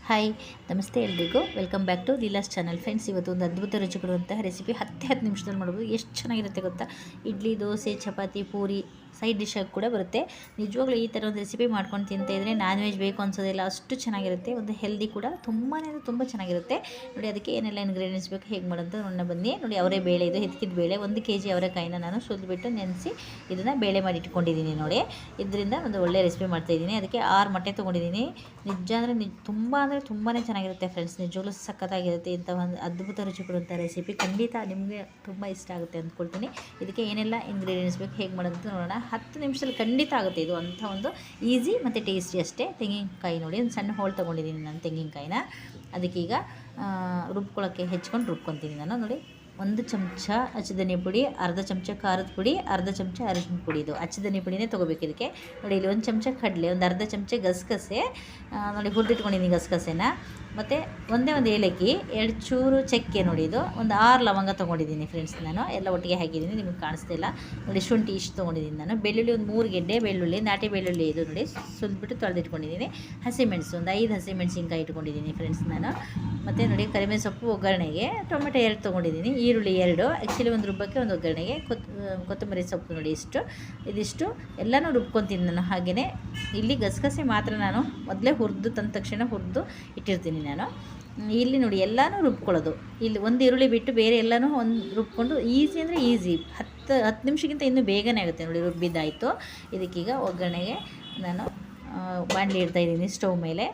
Hi ನಮಸ್ತೆ ಎಲ್ರಿಗೂ welcome back to Leela's channel. Friends, ಇವತ್ತು ಒಂದು ಅದ್ಭುತ ರುಚಿ ಕೊಡುವಂತಹ ರೆಸಿಪಿ 10 ನಿಮಿಷದಲ್ಲಿ ಮಾಡ್ಬೋದು. ಎಷ್ಟು ಚೆನ್ನಾಗಿರುತ್ತೆ ಗೊತ್ತಾ. ಇಡ್ಲಿ, ದೋಸೆ, ಚಪಾತಿ, ಪೂರಿ ಸೈಡ್ ಡಿಶ್ ಆಗಿ ಕೂಡ ಬರುತ್ತೆ. ನಿಜವಾಗ್ಲೂ ಈ ಥರ ಒಂದು ರೆಸಿಪಿ ಮಾಡ್ಕೊಂಡು ತಿಂತಾಯಿದ್ರೆ ನಾನ್ ವೆಜ್ ಬೇಕು ಅನ್ಸೋದಿಲ್ಲ, ಅಷ್ಟು ಚೆನ್ನಾಗಿರುತ್ತೆ. ಒಂದು ಹೆಲ್ದಿ ಕೂಡ ತುಂಬಾ ತುಂಬ ಚೆನ್ನಾಗಿರುತ್ತೆ. ನೋಡಿ, ಅದಕ್ಕೆ ಏನೆಲ್ಲ ಇಂಗ್ರೀಡಿಯೆಂಟ್ಸ್ ಬೇಕು, ಹೇಗೆ ಮಾಡೋದು ನೋಡೋಣ ಬನ್ನಿ. ನೋಡಿ, ಅವರೇ ಬೇಳೆ, ಇದು ಹಿದ್ಕಿದ ಬೇಳೆ 1 kg ಅವರೆಕಾಯಿನ ನಾನು ಸುಲಿದ್ಬಿಟ್ಟು ನೆನೆಸಿ ಇದನ್ನು ಬೇಳೆ ಮಾಡಿ ಇಟ್ಕೊಂಡಿದ್ದೀನಿ. ನೋಡಿ, ಇದರಿಂದ ಒಂದು ಒಳ್ಳೆ ರೆಸಿಪಿ ಮಾಡ್ತಾಯಿದ್ದೀನಿ. ಅದಕ್ಕೆ 6 ಮೊಟ್ಟೆ ತೊಗೊಂಡಿದ್ದೀನಿ. ನಿಜ ಅಂದರೆ ತುಂಬಾ ಚೆನ್ನಾಗಿರುತ್ತೆ ಫ್ರೆಂಡ್ಸ್. ನಿಜವಾಗ್ಲೂ ಸಖತ್ತಾಗಿರುತ್ತೆ. ಇಂಥ ಒಂದು ಅದ್ಭುತ ರುಚಿ ಕೊಡುವಂಥ ರೆಸಿಪಿ ಖಂಡಿತ ನಿಮಗೆ ತುಂಬ ಇಷ್ಟ ಆಗುತ್ತೆ ಅಂದ್ಕೊಳ್ತೀನಿ. ಇದಕ್ಕೆ ಏನೆಲ್ಲ ಇಂಗ್ರೀಡಿಯೆಂಟ್ಸ್ ಬೇಕು, ಹೇಗೆ ಮಾಡೋದು ನೋಡೋಣ. 10 ನಿಮಿಷದಲ್ಲಿ ಖಂಡಿತ ಆಗುತ್ತೆ. ಇದು ಅಂಥ ಒಂದು ಈಸಿ ಮತ್ತು ಟೇಸ್ಟಿ ಅಷ್ಟೇ. ತೆಂಗಿನಕಾಯಿ ನೋಡಿ, ಒಂದು ಸಣ್ಣ ಹೋಳು ತೊಗೊಂಡಿದ್ದೀನಿ ನಾನು ತೆಂಗಿನಕಾಯಿನ. ಅದಕ್ಕೀಗ ರುಬ್ಕೊಳ್ಳೋಕ್ಕೆ ಹೆಚ್ಕೊಂಡು ರುಬ್ಕೊತೀನಿ ನಾನು. ನೋಡಿ, 1 ಚಮಚ ಅಚ್ಚಧನಿ ಪುಡಿ, ಅರ್ಧ ಚಮಚ ಖಾರದ ಪುಡಿ, ಅರ್ಧ ಚಮಚ ಅರಿಶಿನ ಪುಡಿ. ಇದು ಅಚ್ಚಧನಿ ಪುಡಿನೇ ತೊಗೋಬೇಕು ಇದಕ್ಕೆ. ನೋಡಿ, ಇಲ್ಲಿ 1 ಚಮಚ ಕಡಲೆ, ಒಂದು ಅರ್ಧ ಚಮಚ ಗಸಗಸೆ, ನೋಡಿ ಹುರಿದಿಟ್ಕೊಂಡಿದ್ದೀನಿ ಗಸಗಸೆನ. ಮತ್ತು ಒಂದೇ ಒಂದು ಏಲಕ್ಕಿ, 2 ಚೂರು ಚಕ್ಕೆ. ನೋಡಿ, ಇದು ಒಂದು 6 ಲವಂಗ ತೊಗೊಂಡಿದ್ದೀನಿ ಫ್ರೆಂಡ್ಸ್. ನಾನು ಎಲ್ಲ ಒಟ್ಟಿಗೆ ಹಾಕಿದ್ದೀನಿ, ನಿಮಗೆ ಕಾಣಿಸ್ತಿಲ್ಲ. ನೋಡಿ, ಶುಂಠಿ ಇಷ್ಟು ತೊಗೊಂಡಿದ್ದೀನಿ ನಾನು. ಬೆಳ್ಳುಳ್ಳಿ ಒಂದು 3 ಗೆಡ್ಡೆ ಬೆಳ್ಳುಳ್ಳಿ, ನಾಟಿ ಬೆಳ್ಳುಳ್ಳಿ. ಇದು ನೋಡಿ, ಸುಲಿದ್ಬಿಟ್ಟು ತೊಳೆದಿಟ್ಕೊಂಡಿದ್ದೀನಿ. ಹಸಿಮೆಣಸು ಒಂದು 5 ಹಸಿಮೆಣಸಿನ್ಕಾಯಿ ಇಟ್ಕೊಂಡಿದ್ದೀನಿ ಫ್ರೆಂಡ್ಸ್ ನಾನು. ಮತ್ತು ನೋಡಿ, ಕರಿಬೇವು ಸೊಪ್ಪು ಒಗ್ಗರಣೆಗೆ, ಟೊಮೆಟೊ 2 ತೊಗೊಂಡಿದ್ದೀನಿ, ಈರುಳ್ಳಿ 2, ಆ್ಯಕ್ಚುಲಿ ಒಂದು ರುಬ್ಬಕ್ಕೆ ಒಂದು ಒಗ್ಗರಣೆಗೆ, ಕೊತ್ತಂಬರಿ ಸೊಪ್ಪು ನೋಡಿ ಇದಿಷ್ಟು ಎಲ್ಲನೂ ರುಬ್ಕೊತೀನಿ ನಾನು. ಹಾಗೆಯೇ ಇಲ್ಲಿ ಗಸಗಸೆ ಮಾತ್ರ ನಾನು ಮೊದಲೇ ಹುರಿದು ತಂದ ತಕ್ಷಣ ಹುರಿದು ಇಟ್ಟಿರ್ತೀನಿ ನಾನು. ಇಲ್ಲಿ ನೋಡಿ, ಎಲ್ಲನೂ ರುಬ್ಕೊಳ್ಳೋದು. ಇಲ್ಲಿ ಒಂದು ಈರುಳ್ಳಿ ಬಿಟ್ಟು ಬೇರೆ ಎಲ್ಲನೂ ರುಬ್ಕೊಂಡು ಈಸಿ ಅಂದರೆ ಈಸಿ. 10 ನಿಮಿಷಕ್ಕಿಂತ ಇನ್ನೂ ಬೇಗನೆ ಆಗುತ್ತೆ. ನೋಡಿ, ರುಬ್ಬಿದ್ದಾಯಿತು. ಇದಕ್ಕೀಗ ಒಗ್ಗರಣೆಗೆ ನಾನು ಬಾಣಲಿ ಇಡ್ತಾಯಿದ್ದೀನಿ ಸ್ಟವ್ ಮೇಲೆ.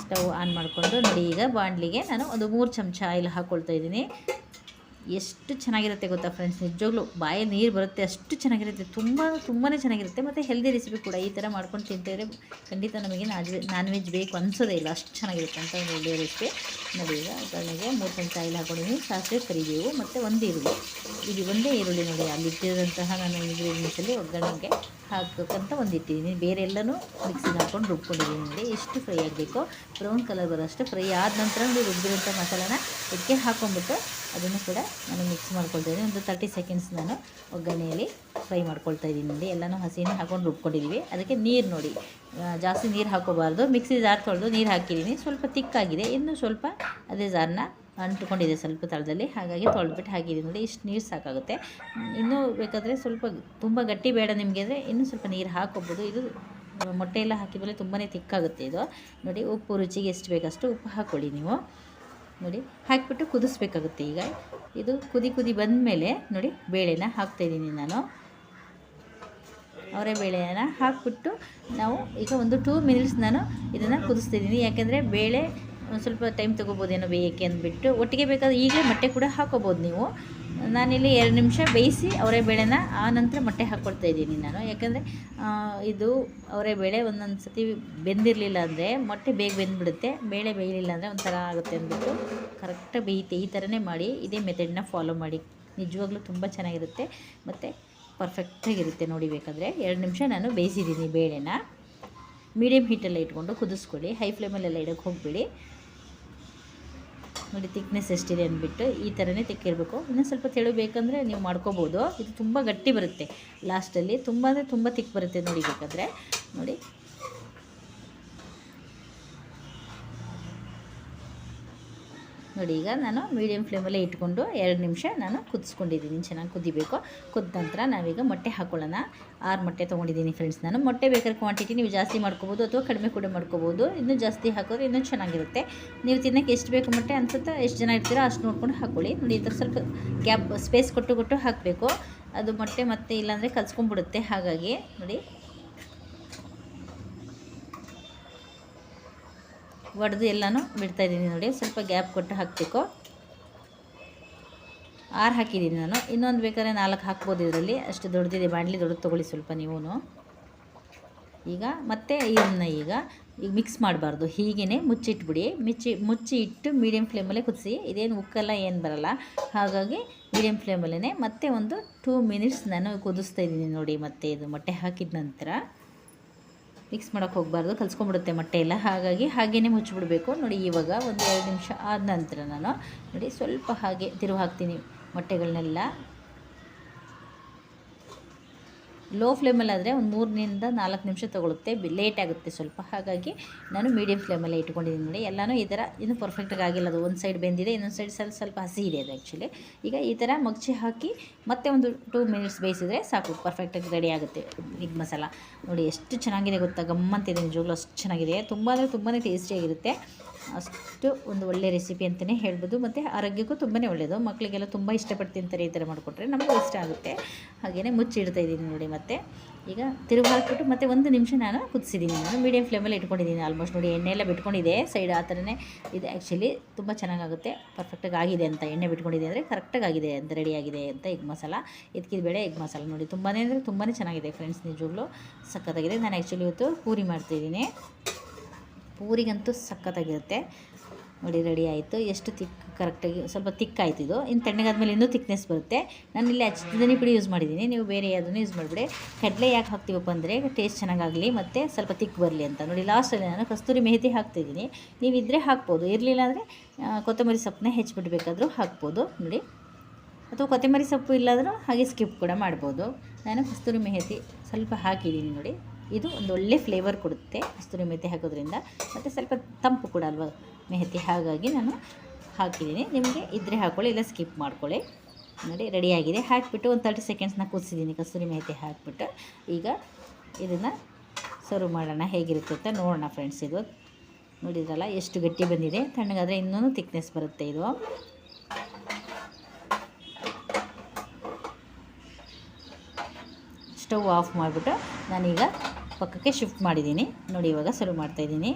ಸ್ಟವ್ ಆನ್ ಮಾಡಿಕೊಂಡು ನೋಡಿ, ಈಗ ಬಾಣಲಿಗೆ ನಾನು ಒಂದು 3 ಚಮಚ ಆಯಿಲ್ ಹಾಕ್ಕೊಳ್ತಾ ಇದ್ದೀನಿ. ಎಷ್ಟು ಚೆನ್ನಾಗಿರುತ್ತೆ ಗೊತ್ತಾ ಫ್ರೆಂಡ್ಸ್. ನಿಜವಾಗ್ಲೂ ಬಾಯಲ್ಲಿ ನೀರು ಬರುತ್ತೆ, ಅಷ್ಟು ಚೆನ್ನಾಗಿರುತ್ತೆ. ತುಂಬಾ ಚೆನ್ನಾಗಿರುತ್ತೆ. ಮತ್ತು ಹೆಲ್ದಿ ರೆಸಿಪಿ ಕೂಡ. ಈ ಥರ ಮಾಡ್ಕೊಂಡು ತಿಂತಿದ್ರೆ ಖಂಡಿತ ನಮಗೆ ನಾನ್ ವೆಜ್ ಬೇಕು ಅನಿಸೋದೇ ಇಲ್ಲ, ಅಷ್ಟು ಚೆನ್ನಾಗಿರುತ್ತೆ ಅಂತ ಒಂದು ಒಳ್ಳೆಯ ರೆಸಿಪಿ. ನೋಡಿ, ಈಗ ಒಗ್ಗರಣೆಗೆ 3 ಚಮಚ ಆಯಿಲ್ ಹಾಕೊಂಡಿದ್ದೀನಿ. ಸಾಸಿವೆ, ಕರಿಬೇವು ಮತ್ತು 1 ಈರುಳ್ಳಿ. ಇದು ಒಂದೇ ಈರುಳ್ಳಿ ನೋಡಿ, ಅಲ್ಲಿ ಇಟ್ಟಿರೋಂತಹ ನಾನು ಇಂಗ್ರೀಡಿಯೆಂಟ್ಸಲ್ಲಿ ಒಗ್ಗರಣೆಗೆ ಹಾಕಬೇಕಂತ ಇಟ್ಟಿದ್ದೀನಿ. ಬೇರೆ ಎಲ್ಲನೂ ಮಿಕ್ಸಿಗೆ ಹಾಕ್ಕೊಂಡು ರುಬ್ಕೊಂಡಿದ್ದೀನಿ. ನೋಡಿ, ಎಷ್ಟು ಫ್ರೈ ಆಗಬೇಕು, ಬ್ರೌನ್ ಕಲರ್ ಬರೋಷ್ಟು ಫ್ರೈ ಆದ ನಂತರ ನೋಡಿ, ರುಬ್ಬಿರೋಂಥ ಮಸಾಲಾನ ಇದಕ್ಕೆ ಹಾಕ್ಕೊಂಬಿಟ್ಟು ಅದನ್ನು ಕೂಡ ನಾನು ಮಿಕ್ಸ್ ಮಾಡ್ಕೊಳ್ತಾಯಿದ್ದೀನಿ. ಒಂದು 30 ಸೆಕೆಂಡ್ಸ್ ನಾನು ಒಗ್ಗರಣೆಯಲ್ಲಿ ಫ್ರೈ ಮಾಡ್ಕೊಳ್ತಾ ಇದ್ದೀನಿ. ನೋಡಿ, ಎಲ್ಲನೂ ಹಸಿನೇ ಹಾಕ್ಕೊಂಡು ರುಬ್ಕೊಂಡಿದ್ದೀವಿ. ಅದಕ್ಕೆ ನೀರು ನೋಡಿ, ಜಾಸ್ತಿ ನೀರು ಹಾಕೋಬಾರ್ದು. ಮಿಕ್ಸಿ ಜಾರ್ ತೊಳೆದು ನೀರು ಹಾಕಿದ್ದೀನಿ. ಸ್ವಲ್ಪ ತಿಕ್ಕಾಗಿದೆ, ಇನ್ನೂ ಸ್ವಲ್ಪ ಅದೇ ಜಾರನ್ನ ಅಂಟ್ಕೊಂಡಿದೆ ಸ್ವಲ್ಪ ತಳದಲ್ಲಿ, ಹಾಗಾಗಿ ತೊಳೆದ್ಬಿಟ್ಟು ಹಾಕಿದ್ದೀನಿ. ನೋಡಿ, ಇಷ್ಟು ನೀರು ಸಾಕಾಗುತ್ತೆ. ಇನ್ನೂ ಬೇಕಾದರೆ ಸ್ವಲ್ಪ ತುಂಬ ಗಟ್ಟಿ ಬೇಡ ನಿಮಗೆ ಅಂದರೆ ಇನ್ನೂ ಸ್ವಲ್ಪ ನೀರು ಹಾಕೋಬೋದು. ಇದು ಮೊಟ್ಟೆ ಎಲ್ಲ ಹಾಕಿದ್ಮೇಲೆ ತುಂಬಾ ತಿಕ್ಕಾಗುತ್ತೆ ಇದು. ನೋಡಿ, ಉಪ್ಪು ರುಚಿಗೆ ಎಷ್ಟು ಬೇಕಷ್ಟು ಉಪ್ಪು ಹಾಕ್ಕೊಳ್ಳಿ ನೀವು. ನೋಡಿ, ಹಾಕಿಬಿಟ್ಟು ಕುದಿಸ್ಬೇಕಾಗುತ್ತೆ. ಈಗ ಇದು ಕುದಿ ಬಂದಮೇಲೆ ನೋಡಿ, ಬೇಳೆನ ಹಾಕ್ತಾಯಿದ್ದೀನಿ ನಾನು. ಅವರೇ ಬೇಳೆನ ಹಾಕಿಬಿಟ್ಟು ನಾವು ಈಗ ಒಂದು 2 ಮಿನಿಟ್ಸ್ ನಾನು ಇದನ್ನು ಕುದಿಸ್ತಿದ್ದೀನಿ. ಯಾಕೆಂದರೆ ಬೇಳೆ ಒಂದು ಸ್ವಲ್ಪ ಟೈಮ್ ತೊಗೋಬೋದೇನೋ ಬೇಯಕ್ಕೆ ಅಂದ್ಬಿಟ್ಟು. ಒಟ್ಟಿಗೆ ಬೇಕಾದ್ರೆ ಈಗಲೇ ಮೊಟ್ಟೆ ಕೂಡ ಹಾಕೋಬೋದು ನೀವು. ನಾನಿಲ್ಲಿ 2 ನಿಮಿಷ ಬೇಯಿಸಿ ಅವರೇ ಬೇಳೆನ ಆ ನಂತರ ಮೊಟ್ಟೆ ಹಾಕ್ಕೊಳ್ತಾಯಿದ್ದೀನಿ ನಾನು. ಯಾಕಂದರೆ ಇದು ಅವರೇ ಬೇಳೆ ಒಂದೊಂದು ಸತಿ ಬೆಂದಿರಲಿಲ್ಲ ಅಂದರೆ ಮೊಟ್ಟೆ ಬೇಗ ಬೆಂದುಬಿಡುತ್ತೆ. ಬೇಳೆ ಬೇಯಲಿಲ್ಲ ಅಂದರೆ ಒಂಥರ ಆಗುತ್ತೆ ಅಂದ್ಬಿಟ್ಟು ಕರೆಕ್ಟಾಗಿ ಬೇಯುತ್ತೆ. ಈ ಥರನೇ ಮಾಡಿ, ಇದೇ ಮೆಥಡ್ನ ಫಾಲೋ ಮಾಡಿ. ನಿಜವಾಗ್ಲೂ ತುಂಬ ಚೆನ್ನಾಗಿರುತ್ತೆ ಮತ್ತು ಪರ್ಫೆಕ್ಟಾಗಿರುತ್ತೆ. ನೋಡಿ, ಬೇಕಾದರೆ 2 ನಿಮಿಷ ನಾನು ಬೇಯಿಸಿದ್ದೀನಿ ಬೇಳೆನ. ಮೀಡಿಯಮ್ ಹೀಟಲ್ಲೇ ಇಟ್ಕೊಂಡು ಕುದಿಸ್ಕೊಳ್ಳಿ, ಹೈ ಫ್ಲೇಮಲ್ಲೆಲ್ಲ ಇಡೋಕ್ಕೆ ಹೋಗಬೇಡಿ. ನೋಡಿ, ತಿಕ್ನೆಸ್ ಎಷ್ಟಿದೆ ಅಂದ್ಬಿಟ್ಟು ಈ ಥರನೇ ತಿಕ್ಕಿರಬೇಕು. ಇನ್ನೂ ಸ್ವಲ್ಪ ತೆಳು ಬೇಕಂದರೆ ನೀವು ಮಾಡ್ಕೋಬೋದು. ಇದು ತುಂಬ ಗಟ್ಟಿ ಬರುತ್ತೆ ಲಾಸ್ಟಲ್ಲಿ, ತುಂಬ ಅಂದರೆ ತುಂಬ ತಿಕ್ ಬರುತ್ತೆ ನೋಡಿ ಬೇಕಾದರೆ. ನೋಡಿ, ಈಗ ನಾನು ಮೀಡಿಯಮ್ ಫ್ಲೇಮಲ್ಲೇ ಇಟ್ಕೊಂಡು 2 ನಿಮಿಷ ನಾನು ಕುದಿಸ್ಕೊಂಡಿದ್ದೀನಿ. ಚೆನ್ನಾಗಿ ಕುದಿಬೇಕು. ಕುದ್ದ ನಂತರ ನಾವೀಗ ಮೊಟ್ಟೆ ಹಾಕ್ಕೊಳ್ಳೋಣ. 6 ಮೊಟ್ಟೆ ತೊಗೊಂಡಿದ್ದೀನಿ ಫ್ರೆಂಡ್ಸ್ ನಾನು. ಮೊಟ್ಟೆ ಬೇಕಾದ್ರೆ ಕ್ವಾಂಟಿಟಿ ನೀವು ಜಾಸ್ತಿ ಮಾಡ್ಕೋಬೋದು ಅಥವಾ ಕಡಿಮೆ ಕೂಡ ಮಾಡ್ಕೋಬೋದು. ಇನ್ನೂ ಜಾಸ್ತಿ ಹಾಕಿದ್ರೆ ಇನ್ನೂ ಚೆನ್ನಾಗಿರುತ್ತೆ. ನೀವು ತಿನ್ನೋಕ್ಕೆ ಎಷ್ಟು ಬೇಕು ಮೊಟ್ಟೆ ಅನ್ಸುತ್ತೋ, ಎಷ್ಟು ಜನ ಇರ್ತೀರೋ ಅಷ್ಟು ನೋಡ್ಕೊಂಡು ಹಾಕ್ಕೊಳ್ಳಿ. ನೋಡಿ, ಈ ಥರ ಸ್ವಲ್ಪ ಗ್ಯಾಪ್ ಸ್ಪೇಸ್ ಕೊಟ್ಟು ಹಾಕಬೇಕು. ಅದು ಮೊಟ್ಟೆ ಮತ್ತೆ ಇಲ್ಲಾಂದರೆ ಕಲ್ಸ್ಕೊಂಡ್ಬಿಡುತ್ತೆ. ಹಾಗಾಗಿ ನೋಡಿ, ಒಡೆದು ಎಲ್ಲನೂ ಬಿಡ್ತಾಯಿದ್ದೀನಿ. ನೋಡಿ, ಸ್ವಲ್ಪ ಗ್ಯಾಪ್ ಕೊಟ್ಟು ಹಾಕಬೇಕು. 6 ಹಾಕಿದ್ದೀನಿ ನಾನು. ಇನ್ನೊಂದು ಬೇಕಾದ್ರೆ 4 ಹಾಕ್ಬೋದು ಇದರಲ್ಲಿ, ಅಷ್ಟು ದೊಡ್ಡದಿದೆ ಬಾಣಲಿ. ದೊಡ್ಡದು ತೊಗೊಳ್ಳಿ ಸ್ವಲ್ಪ ನೀವು. ಈಗ ಮತ್ತೆ ಇದನ್ನು ಈಗ ಮಿಕ್ಸ್ ಮಾಡಬಾರ್ದು, ಹೀಗೇ ಮುಚ್ಚಿಟ್ಬಿಡಿ. ಮುಚ್ಚಿ ಇಟ್ಟು ಮೀಡಿಯಮ್ ಫ್ಲೇಮಲ್ಲೇ ಕುದಿಸಿ. ಇದೇನು ಉಕ್ಕಲ್ಲ, ಏನು ಬರಲ್ಲ. ಹಾಗಾಗಿ ಮೀಡಿಯಮ್ ಫ್ಲೇಮಲ್ಲೇ ಮತ್ತೆ ಒಂದು 2 ಮಿನಿಟ್ಸ್ ನಾನು ಕುದಿಸ್ತಾ ಇದ್ದೀನಿ. ನೋಡಿ, ಮತ್ತೆ ಇದು ಮೊಟ್ಟೆ ಹಾಕಿದ ನಂತರ ಮಿಕ್ಸ್ ಮಾಡೋಕ್ಕೆ ಹೋಗಬಾರ್ದು, ಕಲ್ಸ್ಕೊಂಡ್ಬಿಡುತ್ತೆ ಮೊಟ್ಟೆ ಎಲ್ಲ. ಹಾಗಾಗಿ ಹಾಗೇ ಮುಚ್ಚಿಬಿಡಬೇಕು. ನೋಡಿ, ಇವಾಗ ಒಂದು 2 ನಿಮಿಷ ಆದ ನಂತರ ನಾನು ನೋಡಿ ಸ್ವಲ್ಪ ಹಾಗೆ ತಿರುವು ಹಾಕ್ತೀನಿ ಮೊಟ್ಟೆಗಳನ್ನೆಲ್ಲ. ಲೋ ಫ್ಲೇಮಲ್ಲಾದರೆ ಒಂದು 3-4 ನಿಮಿಷ ತೊಗೊಳುತ್ತೆ, ಲೇಟ್ ಆಗುತ್ತೆ ಸ್ವಲ್ಪ. ಹಾಗಾಗಿ ನಾನು ಮೀಡಿಯಮ್ ಫ್ಲೇಮಲ್ಲೇ ಇಟ್ಕೊಂಡಿದ್ದೀನಿ ನೋಡಿ. ಎಲ್ಲನೂ ಈ ಥರ ಇನ್ನೂ ಪರ್ಫೆಕ್ಟಾಗಿ ಆಗಿಲ್ಲ, ಅದು ಒಂದು ಸೈಡ್ ಬೆಂದಿದೆ, ಇನ್ನೊಂದು ಸೈಡ್ ಸ್ವಲ್ಪ ಹಸಿ ಇದೆ ಅದು ಆ್ಯಕ್ಚುಲಿ. ಈಗ ಈ ಥರ ಮಗ್ಚಿ ಹಾಕಿ ಮತ್ತೆ ಒಂದು 2 ಮಿನಿಟ್ಸ್ ಬೇಯಿಸಿದ್ರೆ ಸಾಕು, ಪರ್ಫೆಕ್ಟಾಗಿ ರೆಡಿ ಆಗುತ್ತೆ ಎಗ್ ಮಸಾಲ. ನೋಡಿ ಎಷ್ಟು ಚೆನ್ನಾಗಿದೆ ಗೊತ್ತಾ, ಗಮ್ಮಂತಿದೆ ನಿಜವಾಗ್ಲೂ, ಅಷ್ಟು ಚೆನ್ನಾಗಿದೆ. ತುಂಬ ಅಂದರೆ ತುಂಬಾ ಟೇಸ್ಟಿಯಾಗಿರುತ್ತೆ. ಅಷ್ಟು ಒಂದು ಒಳ್ಳೆ ರೆಸಿಪಿ ಅಂತಲೇ ಹೇಳ್ಬೋದು. ಮತ್ತು ಆರೋಗ್ಯಕ್ಕೂ ತುಂಬಾ ಒಳ್ಳೆಯದು. ಮಕ್ಕಳಿಗೆಲ್ಲ ತುಂಬ ಇಷ್ಟಪಟ್ಟು ತಿಂತಾರೆ ಈ ಥರ ಮಾಡಿಕೊಟ್ರೆ, ನಮಗೂ ಇಷ್ಟ ಆಗುತ್ತೆ. ಹಾಗೆಯೇ ಮುಚ್ಚಿಡ್ತಾ ಇದ್ದೀನಿ ನೋಡಿ. ಮತ್ತು ಈಗ ತಿರುಗಿ ಹಾಕಿಬಿಟ್ಟು ಮತ್ತೆ 1 ನಿಮಿಷ ನಾನು ಕುದಿಸಿದ್ದೀನಿ. ನಾನು ಮೀಡಿಯಮ್ ಫ್ಲೇಮಲ್ಲಿ ಇಟ್ಕೊಂಡಿದ್ದೀನಿ ಆಲ್ಮೋಸ್ಟ್. ನೋಡಿ ಎಣ್ಣೆ ಎಲ್ಲ ಬಿಟ್ಕೊಂಡಿದೆ ಸೈಡ್, ಆ ಥರನೇ ಇದೆ ಆ್ಯಕ್ಚುಲಿ. ತುಂಬ ಚೆನ್ನಾಗಾಗುತ್ತೆ, ಪರ್ಫೆಕ್ಟಾಗಿ ಆಗಿದೆ ಅಂತ. ಎಣ್ಣೆ ಬಿಟ್ಕೊಂಡಿದೆ ಅಂದರೆ ಕರೆಕ್ಟಾಗಿ ಆಗಿದೆ ಅಂತ, ರೆಡಿ ಆಗಿದೆ ಅಂತ ಎಗ್ ಮಸಾಲ. ಇದಕ್ಕಿದ ಬೇಳೆ ಎಗ್ ಮಸಾಲ ನೋಡಿ, ತುಂಬಾ ಅಂದರೆ ತುಂಬಾ ಚೆನ್ನಾಗಿದೆ ಫ್ರೆಂಡ್ಸ್, ನಿಜವಾಗ್ಲೂ ಸಖತ್ತಾಗಿದೆ. ನಾನು ಆ್ಯಕ್ಚುಲಿ ಇವತ್ತು ಪೂರಿ ಮಾಡ್ತಾಯಿದ್ದೀನಿ. ಪೂರಿಗಂತೂ ಸಖತ್ತಾಗಿರುತ್ತೆ ನೋಡಿ. ರೆಡಿ ಆಯಿತು. ಎಷ್ಟು ಕರೆಕ್ಟಾಗಿ ಸ್ವಲ್ಪ ತಿಕ್ಕಾಯ್ತು ಇದು. ಇನ್ನು ತಣ್ಣಗಾದ್ಮೇಲೆ ಇನ್ನೂ ತಿಕ್ನೆಸ್ ಬರುತ್ತೆ. ನಾನು ಇಲ್ಲಿ ಅಚ್ಚದನಿ ಪುಡಿ ಯೂಸ್ ಮಾಡಿದ್ದೀನಿ, ನೀವು ಬೇರೆ ಯಾವುದನ್ನು ಯೂಸ್ ಮಾಡಿಬಿಡಿ. ಕಡಲೆ ಯಾಕೆ ಹಾಕ್ತೀವಪ್ಪ ಅಂದರೆ ಟೇಸ್ಟ್ ಚೆನ್ನಾಗಾಗಲಿ ಮತ್ತು ಸ್ವಲ್ಪ ತಿಕ್ ಬರಲಿ ಅಂತ. ನೋಡಿ ಲಾಸ್ಟಲ್ಲಿ ನಾನು ಕಸ್ತೂರಿ ಮೆಹಂದಿ ಹಾಕ್ತಿದ್ದೀನಿ. ನೀವು ಇದ್ದರೆ ಹಾಕ್ಬೋದು, ಇರಲಿಲ್ಲ ಅಂದರೆ ಕೊತ್ತಂಬರಿ ಸೊಪ್ಪನ್ನ ಹೆಚ್ಚಿಬಿಡ್ಬೇಕಾದ್ರೂ ಹಾಕ್ಬೋದು ನೋಡಿ. ಅಥವಾ ಕೊತ್ತಂಬರಿ ಸೊಪ್ಪು ಇಲ್ಲಾದರೂ ಹಾಗೆ ಸ್ಕಿಪ್ ಕೂಡ ಮಾಡ್ಬೋದು. ನಾನು ಕಸ್ತೂರಿ ಮೆಹಂದಿ ಸ್ವಲ್ಪ ಹಾಕಿದ್ದೀನಿ ನೋಡಿ. ಇದು ಒಂದು ಒಳ್ಳೆ ಫ್ಲೇವರ್ ಕೊಡುತ್ತೆ ಕಸ್ತೂರಿ ಮೆಹಂದಿ ಹಾಕೋದ್ರಿಂದ, ಮತ್ತು ಸ್ವಲ್ಪ ತಂಪು ಕೂಡ ಅಲ್ವಾ ಮೆಹಂದಿ, ಹಾಗಾಗಿ ನಾನು ಹಾಕಿದ್ದೀನಿ. ನಿಮಗೆ ಇದ್ದರೆ ಹಾಕ್ಕೊಳ್ಳಿ, ಇಲ್ಲ ಸ್ಕಿಪ್ ಮಾಡ್ಕೊಳ್ಳಿ. ನೋಡಿ ರೆಡಿಯಾಗಿದೆ. ಹಾಕಿಬಿಟ್ಟು ಒಂದು 30 ಸೆಕೆಂಡ್ಸ್ನ ಕುದಿಸಿದ್ದೀನಿ ಕಸ್ತೂರಿ ಮೆಹಂದಿ ಹಾಕಿಬಿಟ್ಟು. ಈಗ ಇದನ್ನು ಸರ್ವ್ ಮಾಡೋಣ, ಹೇಗಿರುತ್ತೆ ಅಂತ ನೋಡೋಣ ಫ್ರೆಂಡ್ಸ್. ಇದು ನೋಡಿದ್ರಲ್ಲ ಎಷ್ಟು ಗಟ್ಟಿ ಬಂದಿದೆ, ತಣ್ಣಗಾದರೆ ಇನ್ನೂ ತಿಕ್ನೆಸ್ ಬರುತ್ತೆ ಇದು. ಸ್ಟವ್ ಆಫ್ ಮಾಡಿಬಿಟ್ಟು ನಾನೀಗ ಪಕ್ಕಕ್ಕೆ ಶಿಫ್ಟ್ ಮಾಡಿದ್ದೀನಿ ನೋಡಿ. ಇವಾಗ ಸರ್ವ್ ಮಾಡ್ತಾಯಿದ್ದೀನಿ.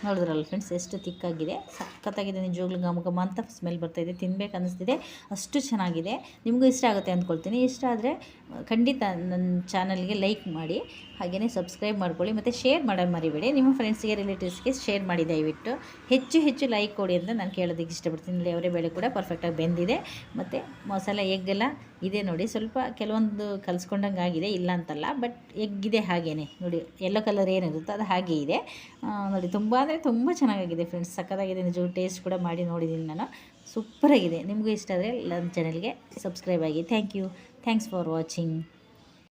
ನೋಡಿದ್ರಲ್ಲ ಫ್ರೆಂಡ್ಸ್ ಎಷ್ಟು ತಿಕ್ಕಾಗಿದೆ, ಸಖತ್ತಾಗಿದೆ ನಿಜವಾಗ್ಲೂ. ಘಮ ಅಂತ ಸ್ಮೆಲ್ ಬರ್ತಾಯಿದೆ, ತಿನ್ಬೇಕು ಅನ್ನಿಸ್ತಿದೆ, ಅಷ್ಟು ಚೆನ್ನಾಗಿದೆ. ನಿಮಗೂ ಇಷ್ಟ ಆಗುತ್ತೆ ಅಂದ್ಕೊಳ್ತೀನಿ. ಇಷ್ಟ ಆದರೆ ಖಂಡಿತ ನನ್ನ ಚಾನಲ್ಗೆ ಲೈಕ್ ಮಾಡಿ, ಹಾಗೆಯೇ ಸಬ್ಸ್ಕ್ರೈಬ್ ಮಾಡ್ಕೊಳ್ಳಿ, ಮತ್ತು ಶೇರ್ ಮಾಡೋದು ಮರಿಬೇಡಿ. ನಿಮ್ಮ ಫ್ರೆಂಡ್ಸ್ಗೆ ರಿಲೇಟಿವ್ಸ್ಗೆ ಶೇರ್ ಮಾಡಿ ದಯವಿಟ್ಟು. ಹೆಚ್ಚು ಲೈಕ್ ಕೊಡಿ ಅಂತ ನಾನು ಕೇಳೋದಕ್ಕೆ ಇಷ್ಟಪಡ್ತೀನಿ. ಇಲ್ಲಿ ಅವರೇ ಬೇಳೆ ಕೂಡ ಪರ್ಫೆಕ್ಟಾಗಿ ಬೆಂದಿದೆ, ಮತ್ತು ಮಸಾಲ ಎಗ್ಗೆಲ್ಲ ಇದೆ ನೋಡಿ. ಸ್ವಲ್ಪ ಕೆಲವೊಂದು ಕಲಿಸ್ಕೊಂಡಂಗೆ ಆಗಿದೆ, ಇಲ್ಲ ಅಂತಲ್ಲ, ಬಟ್ ಎಗ್ಗಿದೆ ಹಾಗೇ ನೋಡಿ. ಯೆಲ್ಲೋ ಕಲರ್ ಏನಿರುತ್ತೋ ಅದು ಹಾಗೇ ಇದೆ ನೋಡಿ. ತುಂಬ ಅಂದರೆ ತುಂಬ ಚೆನ್ನಾಗಿದೆ ಫ್ರೆಂಡ್ಸ್, ಸಕ್ಕತ್ತಾಗಿದೆ ನಿಜವೂ. ಟೇಸ್ಟ್ ಕೂಡ ಮಾಡಿ ನೋಡಿದ್ದೀನಿ ನಾನು, ಸೂಪರಾಗಿದೆ. ನಿಮಗೂ ಇಷ್ಟ ಆದರೆ ನನ್ನ ಚಾನಲ್ಗೆ ಸಬ್ಸ್ಕ್ರೈಬ್ ಆಗಿ. Thanks for watching.